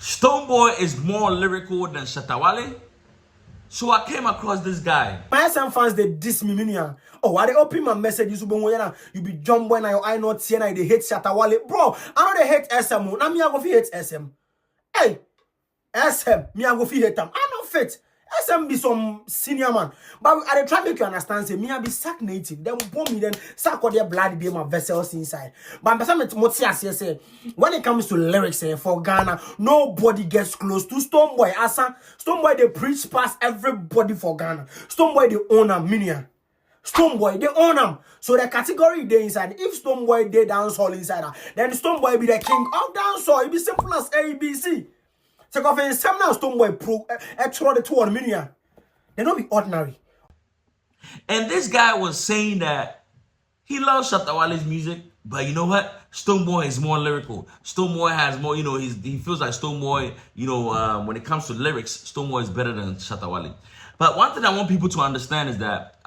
Stonebwoy is more lyrical than Shatta. So I came across this guy. My SM fans, they diss me, minia. Oh, I they open my message. You be John Boy, now I not see, and they hate Shatta. Bro, I know they hate SM. Now me, I go hate SM. Hey, SM, me, I go hate them. I not fit. SM be some senior man. But I try to make you understand, say, me, I be sack native. Then bomb me, then sack all their blood, be my vessels inside. But I'm say, when it comes to lyrics for Ghana, nobody gets close to Stonebwoy. Asa, Stonebwoy, they preach past everybody for Ghana. Stonebwoy, they own a minion. Stonebwoy, they own them. So the category they inside. If Stonebwoy, they dance all inside, then Stonebwoy be the king of dancehall. It be simple as ABC. Take off in some now Stonebwoy pro extra the 2 million. They don't be ordinary. And this guy was saying that he loves Shatta music, but you know what? Stonebwoy is more lyrical. Stonebwoy has more, he feels like Stonebwoy, when it comes to lyrics, Stonebwoy is better than Shatta. But one thing I want people to understand is that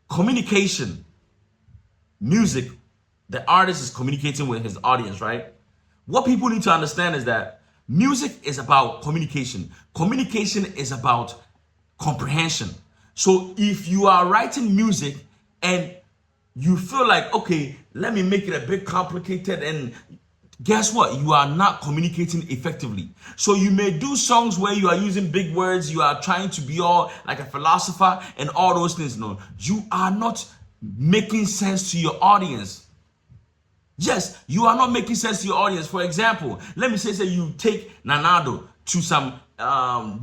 communication, music, the artist is communicating with his audience, right? What people need to understand is that music is about communication. Communication is about comprehension. So if you are writing music and you feel like, okay, let me make it a bit complicated, and guess what? You are not communicating effectively. So you may do songs where you are using big words, you are trying to be all like a philosopher and all those things. No, you are not making sense to your audience. Yes, you are not making sense to your audience. For example, let me say you take Nanado to some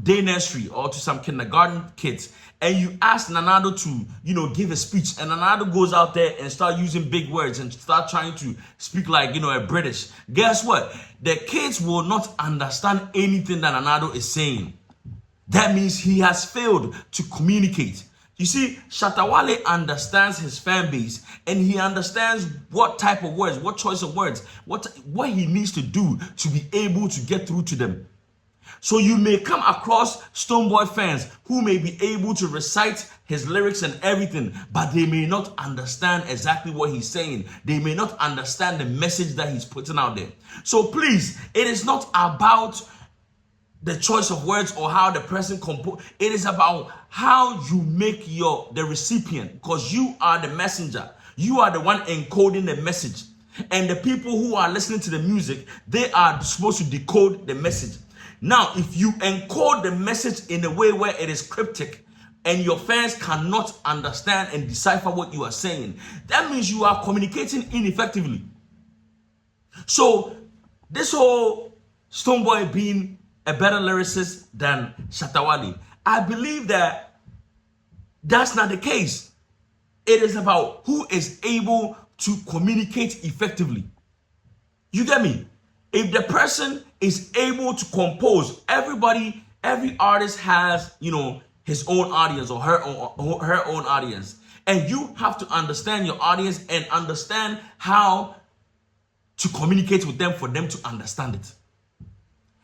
day nursery or to some kindergarten kids, and you ask Nanado to, give a speech, and Nanado goes out there and start using big words and start trying to speak like, a British. Guess what? The kids will not understand anything that Nanado is saying. That means he has failed to communicate. You see, Shatta understands his fan base, and he understands what type of words, what choice of words, what he needs to do to be able to get through to them. So you may come across Stonebwoy fans who may be able to recite his lyrics and everything, but they may not understand exactly what he's saying. They may not understand the message that he's putting out there. So please, it is not about the choice of words or how the person compose. It is about how you make the recipient, because you are the messenger. You are the one encoding the message. And the people who are listening to the music, they are supposed to decode the message. Now, if you encode the message in a way where it is cryptic and your fans cannot understand and decipher what you are saying, that means you are communicating ineffectively. So this whole Stonebwoy being a better lyricist than Shatta, I believe that that's not the case. It is about who is able to communicate effectively. You get me? If the person is able to compose, every artist has, his own audience or her own audience. And you have to understand your audience and understand how to communicate with them for them to understand it.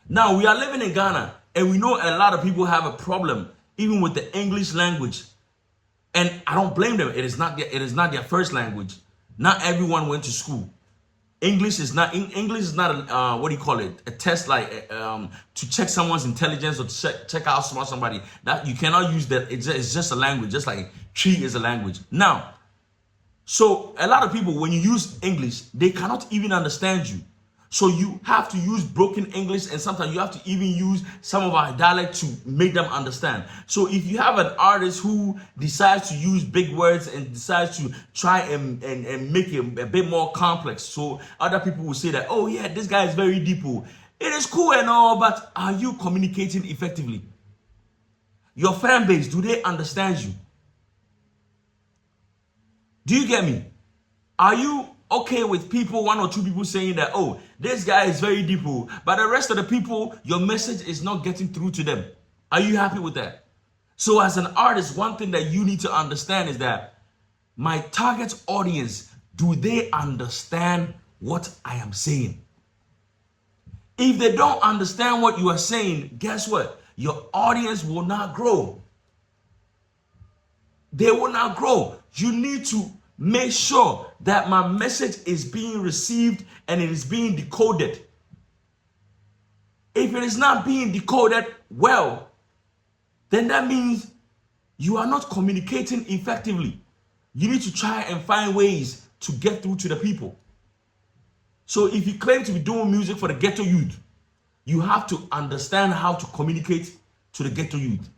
Now, we are living in Ghana, and we know a lot of people have a problem even with the English language. And I don't blame them. It is not their first language. Not everyone went to school. English is not a test like to check someone's intelligence or to check how smart somebody. That you cannot use that. It's just a language, just like tree is a language. Now, so a lot of people, when you use English, they cannot even understand you. So you have to use broken English, and sometimes you have to even use some of our dialect to make them understand. So if you have an artist who decides to use big words and decides to try and make it a bit more complex, so other people will say that, oh yeah, this guy is very deep. It is cool and all, but are you communicating effectively? Your fan base, do they understand you? Do you get me? Are you okay with people, 1 or 2 people saying that, oh, this guy is very deep, but the rest of the people, your message is not getting through to them? Are you happy with that? So as an artist, one thing that you need to understand is that my target audience, do they understand what I am saying? If they don't understand what you are saying, guess what? Your audience will not grow. They will not grow. You need to make sure that my message is being received and it is being decoded. if it is not being decoded well, then that means you are not communicating effectively. You need to try and find ways to get through to the people. So if you claim to be doing music for the ghetto youth, you have to understand how to communicate to the ghetto youth.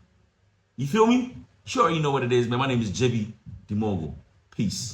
You feel me? Sure, you know what it is, man. My name is Jebi the Mogul. Peace.